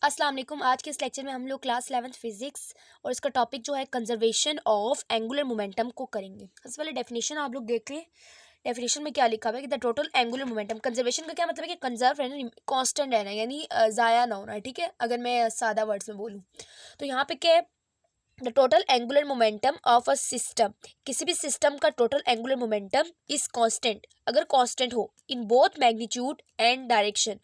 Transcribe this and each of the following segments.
अस्सलाम वालेकुम। आज के इस लेक्चर में हम लोग क्लास 11th फिजिक्स और इसका टॉपिक जो है कंजर्वेशन ऑफ एंगुलर मोमेंटम को करेंगे। सबसे पहले डेफिनेशन आप लोग देख लें। डेफिनेशन में क्या लिखा हुआ है कि the total angular momentum, conservation का क्या मतलब है कि कंजर्व रहना, कांस्टेंट रहना, यानी ज़ाया ना होना। ठीक है, अगर मैं सादा वर्ड्स में बोलूँ तो यहाँ पे क्या है, the total angular momentum of a system, किसी भी सिस्टम का total angular momentum is constant, अगर कांस्टेंट हो इन both magnitude and direction,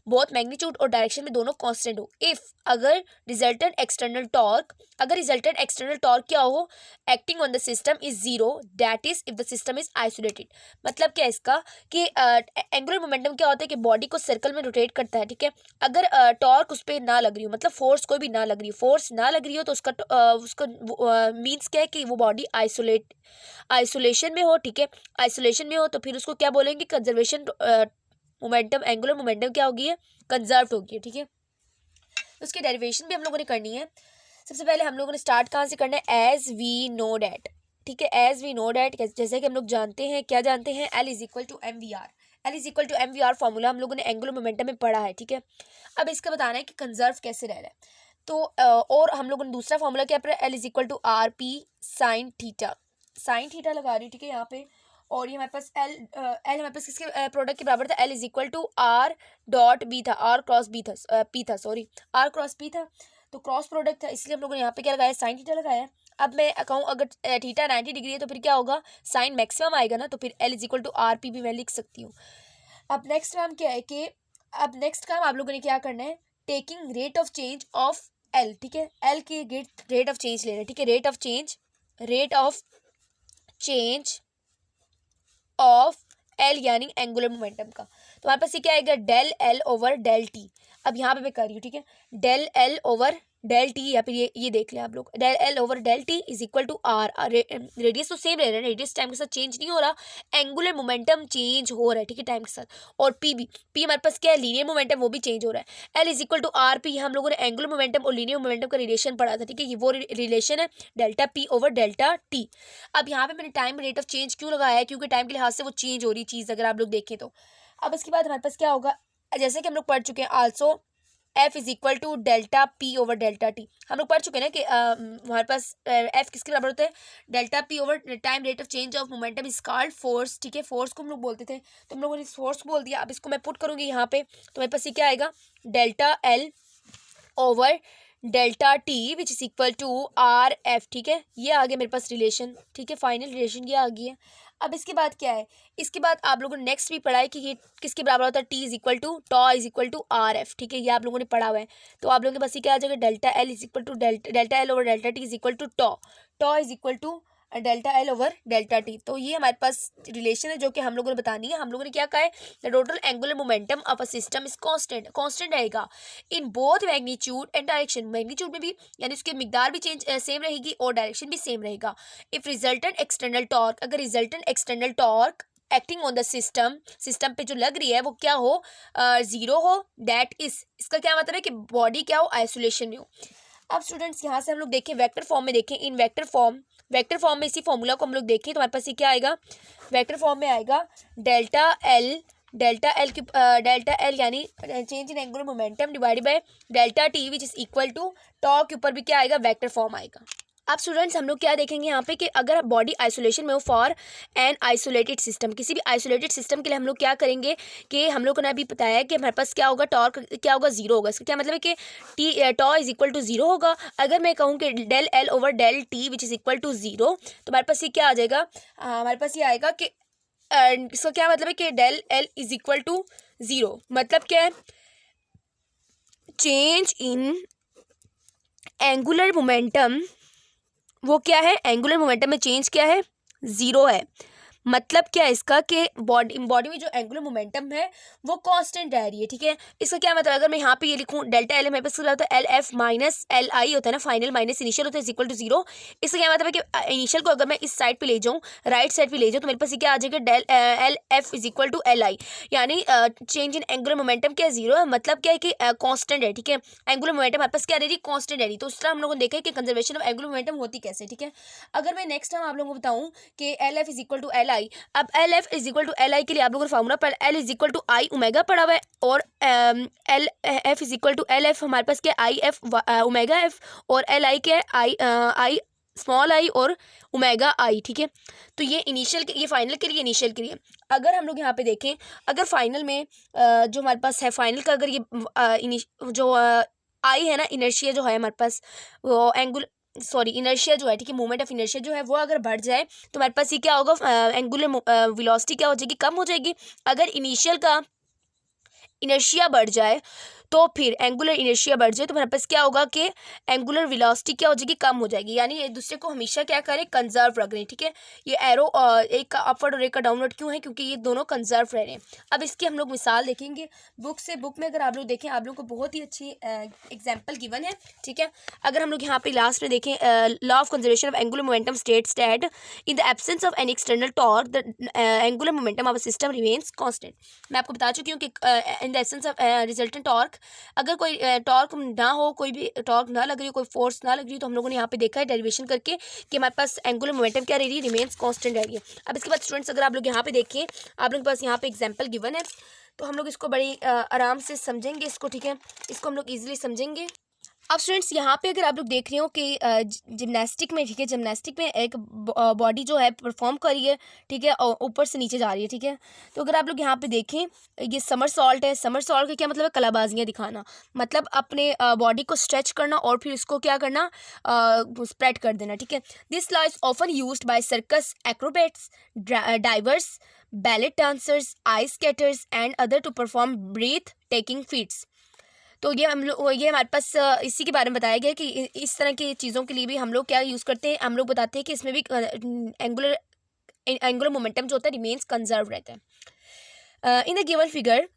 both magnitude और डायरेक्शन में दोनों कांस्टेंट हो। इफ, अगर रिजल्टेंट एक्सटर्नल टॉर्क, अगर रिजल्टेंट एक्सटर्नल टॉर्क क्या हो, acting on the system is zero, that is if the system is isolated. मतलब क्या है इसका कि एंगुलर मोमेंटम क्या होता है कि बॉडी को सर्कल में रोटेट करता है। ठीक है, अगर टॉर्क उस पर ना लग रही हो, मतलब फोर्स कोई भी ना लग रही हो, फोर्स ना लग रही हो तो उसका मीन्स क्या है कि वो बॉडी आइसोलेशन में हो। ठीक है, आइसोलेशन में हो तो फिर उसको क्या बोलेंगे, कंजर्वेशन मोमेंटम, एंगुलर मोमेंटम क्या होगी है, कंजर्व होगी। ठीक है, उसकी डेरिवेशन भी हम लोगों ने करनी है। सबसे पहले हम लोगों ने स्टार्ट कहाँ से करना है, एज वी नो डैट। ठीक है, एज वी नो डैट, जैसे कि हम लोग जानते हैं, क्या जानते हैं, L is equal to M V R. L is equal to M V R formula हम लोगों ने एंगुलर मोमेंटम में पढ़ा है। ठीक है, अब इसका बताना है कि कंजर्व कैसे रह रहा है। तो और हम लोगों ने दूसरा फॉर्मूला क्या पढ़ा, L is equal to R P sine theta. Sine theta लगा रही हूँ। ठीक है, यहाँ पे, और ये हमारे पास एल हमारे पास किसके प्रोडक्ट के बराबर था, L is equal to R dot B था, आर क्रॉस बी था, पी था, सॉरी, आर क्रॉस पी था, तो क्रॉस प्रोडक्ट था, इसलिए हम लोगों ने यहाँ पे क्या लगाया, साइन थीटा लगाया है। अब मैं कहूँ अगर थीटा 90 डिग्री है तो फिर क्या होगा, साइन मैक्सिमम आएगा ना, तो फिर L is equal to R P भी मैं लिख सकती हूँ। अब नेक्स्ट काम क्या है कि अब नेक्स्ट काम आप लोगों ने क्या करना है, taking rate of change of L. ठीक है, एल की रेट ऑफ चेंज ले रहे हैं। ठीक है, rate of change of L यानी एंगुलर मोमेंटम का। तो हमारे पास ये क्या आएगा, del L over del T. अब यहाँ पे मैं कर रही हूँ। ठीक है, del L over del T, या फिर ये देख लें आप लोग, del L over del T is equal to R. Radius तो सेम रह रहा है, रेडियस टाइम के साथ चेंज नहीं हो रहा, एंगुलर मोमेंटम चेंज हो रहा है। ठीक है, टाइम के साथ। और पी हमारे पास क्या है, लीनियर मोमेंटम, वो भी चेंज हो रहा है। L is equal to R P, हम लोगों ने एंगुलर मोमेंटम और लीनियर मोमेंटम का रिलेशन पढ़ा था। ठीक है, ये वो रिलेशन है, delta P over delta T. अब यहाँ पे मैंने टाइम रेट ऑफ चेंज क्यों लगाया है, क्योंकि टाइम के लिहाज से वो चेंज हो रही चीज़, अगर आप लोग देखें तो। अब इसके बाद हमारे पास क्या होगा, जैसे कि हम लोग पढ़ चुके हैं, also F is equal to delta P over delta T. हम लोग पढ़ चुके हैं ना कि हमारे पास एफ किसके बराबर होता है, delta P over time rate of change of momentum is called force. ठीक है, फोर्स को हम लोग बोलते थे, तो हम लोगों ने फोर्स को बोल दिया। अब इसको मैं पुट करूंगी यहाँ पे, तो मेरे पास ये क्या आएगा, delta L over delta T which is equal to R F. ठीक है, ये आ गया मेरे पास रिलेशन। ठीक है, फाइनल रिलेशन ये आ गई है। अब इसके बाद क्या है, इसके बाद आप लोगों ने नेक्स्ट भी पढ़ा है कि ये किसके बराबर होता है, T is equal to tau is equal to R F. ठीक है, ये आप लोगों ने पढ़ा हुआ है। तो आप लोगों के पास ये क्या आ जाएगा, delta L is equal to delta L over delta T is equal to tau is equal to delta L over delta T. तो ये हमारे पास रिलेशन है जो कि हम लोगों ने बतानी है। हम लोगों ने क्या कहा है, the total angular momentum of a system is constant रहेगा in both magnitude and direction, magnitude में भी यानी उसकी मिकदार भी सेम रहेगी और डायरेक्शन भी सेम रहेगा। इफ रिजल्टेंट एक्सटर्नल टॉर्क, अगर resultant external torque acting on the system पे जो लग रही है वो क्या हो, जीरो हो, दैट इज, इसका क्या मतलब है कि बॉडी क्या हो, आइसोलेशन में हो। अब स्टूडेंट्स यहाँ से हम लोग देखें वेक्टर फॉर्म में, देखें इन वेक्टर फॉर्म में इसी फॉर्मूला को हम लोग देखें तो हमारे पास ये क्या आएगा, वेक्टर फॉर्म में आएगा डेल्टा एल यानी change in angular momentum divided by delta T which is equal to tau के ऊपर भी क्या आएगा, वेक्टर फॉर्म आएगा। अब स्टूडेंट्स हम लोग क्या देखेंगे यहाँ पे कि अगर बॉडी आइसोलेशन में हो फॉर एन आइसोलेटेड सिस्टम, किसी भी आइसोलेटेड सिस्टम के लिए हम लोग क्या करेंगे कि हम लोग ने अभी बताया है कि हमारे पास क्या होगा, टॉर्क क्या होगा, जीरो होगा। इसका क्या मतलब है कि T tau is equal to zero होगा। अगर मैं कहूँ कि del L over del T which is equal to zero, तो हमारे पास ये क्या आ जाएगा, हमारे पास ये आएगा कि इसका क्या मतलब है कि del L is equal to zero. मतलब क्या है, चेंज इन एंगुलर मोमेंटम, वो क्या है, एंगुलर मोमेंटम में चेंज क्या है, जीरो है। मतलब क्या है इसका कि बॉडी में जो एंगुलर मोमेंटम है वो कांस्टेंट रह रही है। ठीक है, इसका क्या मतलब, अगर मैं यहाँ पे ये लिखूँ डेल्टा एल मेरे पास होता है L F minus L I होता है ना, फाइनल माइनस इनिशियल होता है इज इक्वल टू जीरो। इसका क्या मतलब है कि इनिशियल को अगर मैं इस साइड पे ले जाऊँ, राइट साइड पे ले जाऊँ, तो मेरे पास ये क्या आ जाएगा, del L F is equal to L I, यानी चेंज इन एंगुलर मोमेंटम क्या, जीरो है। मतलब क्या है कि कॉन्स्टेंट है। ठीक है, एंगुलर मोमेंटम हमारे पास क्या रह रही है, कॉन्स्टेंट रह रही। तो उस तरह हम लोगों ने देखा कि कंजर्वेशन ऑफ एंगुलर मोमेंटम होती कैसे। ठीक है, अगर मैं नेक्स्ट टाइम आप लोगों को बताऊँ कि L F is equal to L I. अब L F is equal to L I के लिए आप लोगों ने फार्मूला पर L is equal to I omega पढ़ा हुआ है, और L F is equal to L F हमारे पास क्या आई एफ ओमेगा एफ, और एल आई क्या है आई स्मॉल आई और ओमेगा आई, ठीक है। तो ये इनिशियल ये फाइनल के लिए, इनिशियल के लिए। अगर हम लोग यहाँ पे देखें, अगर फाइनल में जो हमारे पास है फाइनल का, अगर ये जो आई है ना, इनर्शिया जो है हमारे पास, वो इनर्शिया जो है, ठीक है, मूवमेंट ऑफ इनर्शिया जो है वो अगर बढ़ जाए तो हमारे पास ये क्या होगा, एंगुलर वेलोसिटी क्या हो जाएगी, कम हो जाएगी। अगर इनिशियल का इनर्शिया बढ़ जाए तो फिर एंगुलर इनर्शिया बढ़ जाए तो हमारे पास क्या होगा कि एंगुलर वेलोसिटी क्या हो जाएगी, कम हो जाएगी। यानी एक दूसरे को हमेशा क्या करें, कंजर्व रख रहे हैं, ठीक है। ये एरो एक का अपवर्ड और एक का डाउनवर्ड क्यों है, क्योंकि ये दोनों कंजर्व रह रहे हैं। अब इसकी हम लोग मिसाल देखेंगे बुक से। बुक में अगर आप लोग देखें, आप लोग को बहुत ही अच्छी एग्जाम्पल गिवन है, ठीक है। अगर हम लोग यहाँ पे लास्ट में देखें, law of conservation of angular momentum states that in the absence of any external torque the angular momentum of a system remains constant. मैं आपको बता चुकी हूँ कि in the absence of resultant torque, अगर कोई टॉर्क ना हो, कोई भी टॉर्क ना लग रही हो, कोई फोर्स ना लग रही हो, तो हम लोगों ने यहाँ पे देखा है डेरिवेशन करके कि हमारे पास एंगुलर मोमेंटम क्या रह रही है, रिमेन्स कांस्टेंट रह रही है। अब इसके बाद स्टूडेंट्स, अगर आप लोग यहाँ पे देखें, आप लोगों के पास यहाँ पे एग्जांपल गिवन है, तो हम लोग इसको बड़ी आराम से समझेंगे इसको, ठीक है। इसको हम लोग ईजिली समझेंगे। अब स्टूडेंट्स यहाँ पे अगर आप लोग देख रहे हो कि जिमनास्टिक में, ठीक है, जिमनास्टिक में एक बॉडी जो है परफॉर्म कर रही है, ठीक है, और ऊपर से नीचे जा रही है, ठीक है। तो अगर आप लोग यहाँ पे देखें, ये समरसॉल्ट है। समरसॉल्ट का क्या मतलब है, कलाबाजियाँ दिखाना, मतलब अपने बॉडी को स्ट्रेच करना और फिर उसको क्या करना, स्प्रेड कर देना, ठीक है। This law is often used by circus acrobats, divers, ballet dancers, ice skaters and other to perform breathtaking feats. तो ये हमारे पास इसी के बारे में बताया गया कि इस तरह की चीज़ों के लिए भी हम लोग क्या यूज़ करते हैं, हम लोग बताते हैं कि इसमें भी एंगुलर मोमेंटम जो होता है रिमेन्स कंजर्व रहता है। In the given figure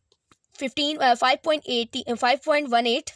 5.18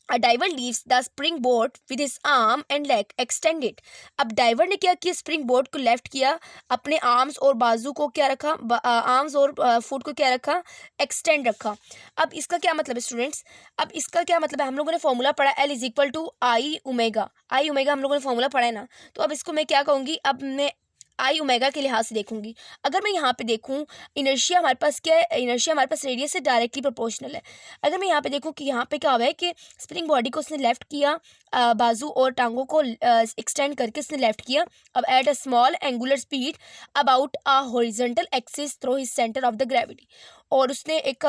A diver leaves the springboard with his arm and leg extended। अब डाइवर ने क्या किया, स्प्रिंग बोर्ड को लेफ्ट किया, अपने आर्म्स और बाजू को क्या रखा, आर्म्स और फुट को क्या रखा, एक्सटेंड रखा। अब इसका क्या मतलब है स्टूडेंट्स, अब इसका क्या मतलब है, हम लोगों ने फॉर्मूला पढ़ा L is equal to I omega. I omega हम लोगों ने फॉर्मूला पढ़ा है ना, तो अब इसको मैं क्या कहूँगी, अब मैं आई ओमेगा के लिहाज से देखूंगी। अगर मैं यहाँ पे देखूँ, इनर्शिया हमारे पास क्या है, इनर्शिया हमारे पास रेडियस से डायरेक्टली प्रोपोर्शनल है। अगर मैं यहाँ पे देखूँ कि यहाँ पे क्या हुआ है कि स्प्रिंग बॉडी को उसने लेफ्ट किया, बाजू और टांगों को एक्सटेंड करके उसने लेफ्ट किया। अब at a small angular speed about a horizontal axis through his centre of the gravity, और उसने एक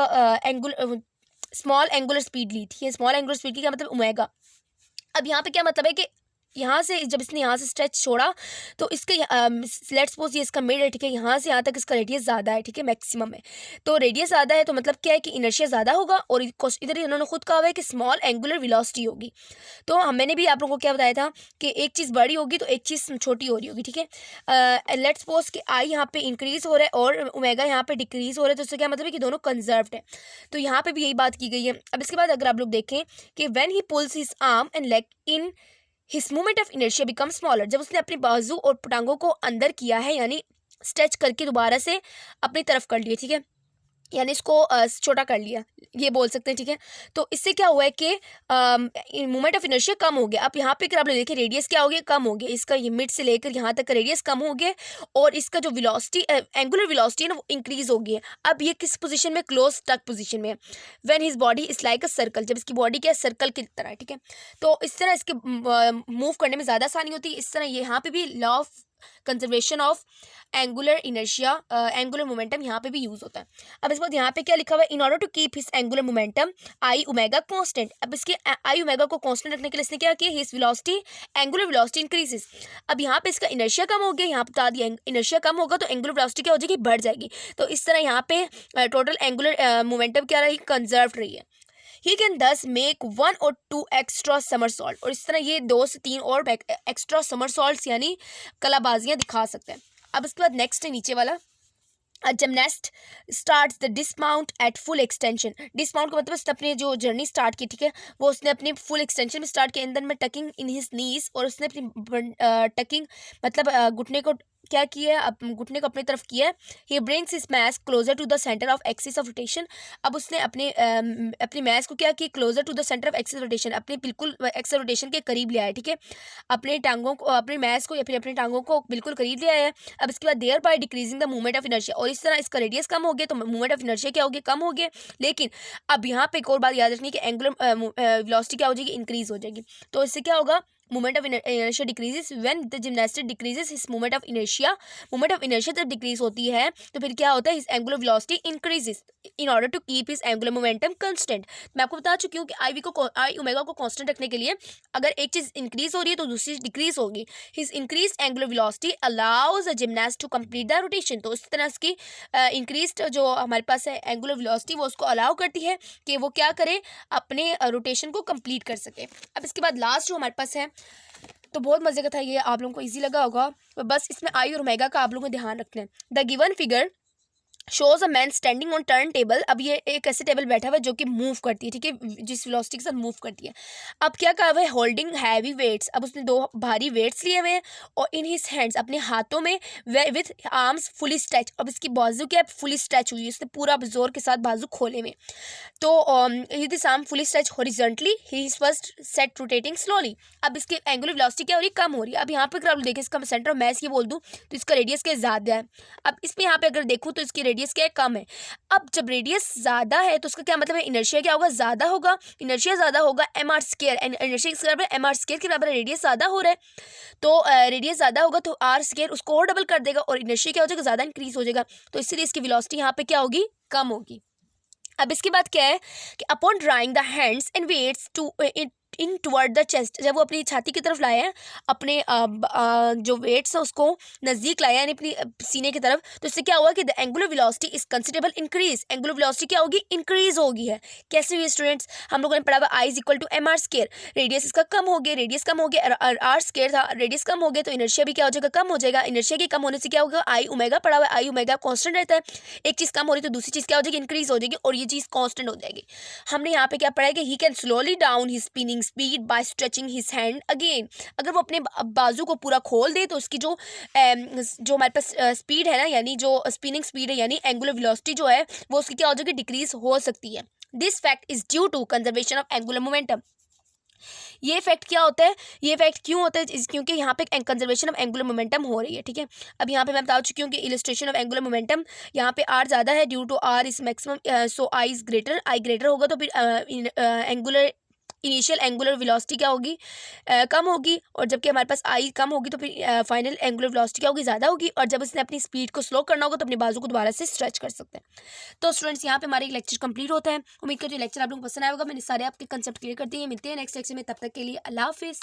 स्मॉल एंगुलर स्पीड ली थी। स्मॉल एंगुलर स्पीड की क्या मतलब, ओमेगा। अब यहाँ पे क्या मतलब है कि यहाँ से जब इसने यहाँ से स्ट्रेच छोड़ा तो इसके लेट्स सपोज ये इसका मिड है, ठीक है, यहाँ से यहाँ तक इसका रेडियस ज़्यादा है, ठीक है, मैक्सिमम है। तो रेडियस ज़्यादा है तो मतलब क्या है कि इनर्शिया ज़्यादा होगा, और इधर इन्होंने खुद कहा हुआ है कि स्मॉल एंगुलर वेलोसिटी होगी। तो मैंने भी आप लोगों को क्या बताया था कि एक चीज़ बड़ी होगी तो एक चीज़ छोटी हो रही होगी, ठीक है। लेट्स सपोज कि आई यहाँ पे इंक्रीज़ हो रहा है और ओमेगा यहाँ पे डिक्रीज़ हो रहा है, तो उससे क्या मतलब है कि दोनों कंजर्व्ड है। तो यहाँ पे भी यही बात की गई है। अब इसके बाद अगर आप लोग देखें कि when he pools his arm and leg in his movement of inertia become smaller, जब उसने अपनी बाजू और टांगों को अंदर किया है, यानी स्ट्रेच करके दोबारा से अपनी तरफ कर लिया, ठीक है, यानी इसको छोटा कर लिया, ये बोल सकते हैं, ठीक है। तो इससे क्या हुआ है कि मूवमेंट ऑफ इनर्शिया कम हो गया। अब यहाँ पे अगर आप लोग देखें, रेडियस क्या हो गया, कम हो गया, इसका ये मिड से लेकर यहाँ तक का रेडियस कम हो गया, और इसका जो वेलोसिटी एंगुलर वेलोसिटी है ना वो इंक्रीज हो गई है। अब ये किस पोजीशन में, क्लोज स्टक पोजीशन में। When his body is like a circle, जब इसकी बॉडी क्या है, सर्कल की तरह है, ठीक है। तो इस तरह इसके मूव करने में ज़्यादा आसानी होती है। इस तरह यहाँ पे भी law of conservation of angular inertia, angular momentum यहाँ पे भी यूज होता है। अब इस बार यहाँ पे क्या लिखा हुआ है, in order to keep his angular momentum I omega constant. अब इसके आई ओमेगा को कांस्टेंट रखने के लिए इसने क्या किया, his velocity angular velocity increases. अब यहाँ पे इसका इनर्शिया कम हो गया, यहाँ बता दिया इनर्शिया कम होगा तो एंगुलर वेलोसिटी क्या हो जाएगी, बढ़ जाएगी। तो इस तरह यहाँ पे टोटल एंगुलर मोमेंटम क्या रही, कंजर्व रही है। ही कैन दस मेक 1 or 2 एक्स्ट्रा समरसॉल्ट, और इस तरह ये 2 से 3 और एक्स्ट्रा समरसॉल्ट्स यानी कलाबाजियाँ दिखा सकते हैं। अब इसके बाद नेक्स्ट है नीचे वाला, A gymnast starts the dismount at full extension। Dismount का मतलब उसने अपनी जो जर्नी स्टार्ट की, ठीक है, वो उसने अपनी फुल एक्सटेंशन में स्टार्ट किया, एंड देन में टकिंग इन हिज नीज, और उसने अपनी टकिंग मतलब घुटने को क्या किया है, घुटने को अपनी तरफ किया है। He brings his mass closer to the centre of axis of rotation. अब उसने अपनी मैस को क्या किया, closer to the centre of axis rotation, अपने बिल्कुल एक्सिस रोटेशन के करीब ले आया, ठीक है। अपने टांगों को, अपने मैस को या फिर अपनी टांगों को बिल्कुल करीब ले आया है। अब इसके बाद thereby decreasing the movement of inertia, और इस तरह इसका रेडियस कम हो गया तो मूवमेंट ऑफ इनर्शिया क्या हो गया, कम हो गया। लेकिन अब यहाँ पे एक और बात याद रखनी है कि एंगुलर वेलोसिटी क्या हो जाएगी, इंक्रीज हो जाएगी। तो इससे क्या होगा, movement of inertia decreases when the gymnast decreases his moment of inertia। moment of inertia जब डिक्रीज होती है तो फिर क्या होता है, his angular velocity increases in order to keep his angular momentum constant। मैं आपको बता चुकी हूँ कि आई ओमेगा को कांस्टेंट रखने के लिए अगर एक चीज़ इंक्रीज हो रही है तो दूसरी चीज डिक्रीज होगी। his increased angular velocity allows the gymnast to complete the rotation। तो इस तरह इसकी इंक्रीज जो हमारे पास है एंगुलर वेलोसिटी वो उसको अलाउ करती है कि वो क्या करे, अपने रोटेशन को कंप्लीट कर सके। अब इसके बाद लास्ट जो हमारे पास है तो बहुत मजे का था ये, आप लोगों को इजी लगा होगा। बस इसमें आई और ओमेगा का आप लोगों को ध्यान रखना है। The given figure shows a man standing on turn table. अब ये एक ऐसे टेबल बैठा हुआ है जो कि मूव करती है, ठीक है, जिस वेलोसिटी के साथ मूव करती है। अब क्या कहा हुआ है, होल्डिंग हैवी वेट्स। अब उसने 2 भारी वेट्स लिए हुए हैं और इन हिज हैंड्स, अपने हाथों में, विथ आर्म्स फुली स्ट्रेच। अब इसकी बाजू क्या है, फुली स्ट्रेच हुई है, उसने पूरा जोर के साथ बाजू खोले हुए। तो this arm fully stretch horizontally, he is first set rotating slowly. अब इसकी एंगुलर वेलोसिटी क्या हो रही है, कम हो रही है। अब यहाँ पे अगर आप देखें इसका सेंटर ऑफ मैस ये बोल दूँ तो इसका रेडियस क्या ज़्यादा है। अब इसमें यहाँ पे अगर देखूँ तो इसकी रेडियस क्या है, कम है। अब जब रेडियस ज़्यादा है तो उसका क्या मतलब है, इनर्शिया क्या होगा, ज़्यादा होगा। इनर्शिया ज़्यादा होगा mr स्क्वायर, इनर्शिया किसके बराबर है, mr स्क्वायर के बराबर। रेडियस ज़्यादा हो रहा है तो रेडियस ज़्यादा होगा तो आर स्क्वायर उसको और डबल कर देगा और इनर्शिया क्या हो जाएगा, ज़्यादा इंक्रीज हो जाएगा। तो इसलिए इसकी वेलोसिटी यहाँ पे क्या होगी, कम होगी। अब इसके बाद क्या है कि upon drawing the hands and waits to in toward the chest, जब वो अपनी छाती की तरफ लाया है, अपने जो वेट्स है उसको नज़दीक लाया यानी अपनी सीने की तरफ, तो इससे क्या हुआ कि the angular velocity is considerable increase. Angular velocity क्या होगी, इंक्रीज होगी है। कैसे हुई स्टूडेंट्स, हम लोगों ने पढ़ा हुआ I is equal to M R square. Radius इसका कम हो गया, रेडियस कम हो गया, आर स्केयर था, रेडियस कम हो गया तो इनर्शिया भी क्या हो जाएगा, कम हो जाएगा। इनर्शिया के कम होने से क्या होगा, आई ओमेगा पढ़ा हुआ है, आई ओमेगा कांस्टेंट रहता है। एक चीज़ कम हो रही तो दूसरी चीज़ क्या हो जाएगी, इंक्रीज हो जाएगी और ये चीज़ कांस्टेंट हो जाएगी। हमने यहाँ पे क्या पढ़ा है कि he can slowly down his spinning speed bye stretching his hand again. अगर वो अपने बाजू को पूरा खोल दे तो उसकी जो हमारे पास स्पीड है ना, यानी जो स्पिनिंग स्पीड है यानी एंगुलर वेलोसिटी जो है वो उसकी क्या हो जाएगी, डिक्रीज हो सकती है। This fact is due to conservation of angular momentum. ये फैक्ट क्या होता है, ये फैक्ट क्यों होता है, क्योंकि यहाँ पे कंजर्वेशन ऑफ एंगुलर मोमेंटम हो रही है, ठीक है। अब यहाँ पे मैं बता चुकी हूँ कि इलस्ट्रेशन ऑफ एंगुलर मोमेंटम, यहाँ पे आर ज़्यादा है due to are is maximum, so I is greater, I greater होगा तो फिर एंगुलर इनिशियल एंगुलर वेलोसिटी क्या होगी, कम होगी। और जबकि हमारे पास आई कम होगी तो फिर फाइनल एंगुलर वेलोसिटी क्या होगी, ज़्यादा होगी। और जब इसने अपनी स्पीड को स्लो करना होगा तो अपनी बाजू को दोबारा से स्ट्रेच कर सकते हैं। तो स्टूडेंट्स यहाँ पे हमारा लेक्चर कंप्लीट होता है। उम्मीद करती हूँ लेक्चर आप लोगों को पसंद आएगा। मैंने सारे आपके कंसेप्ट क्लियर कर दिए। मिलते हैं नेक्स्ट लेक्चर में, तब तक के लिए अल्लाह हाफिज़।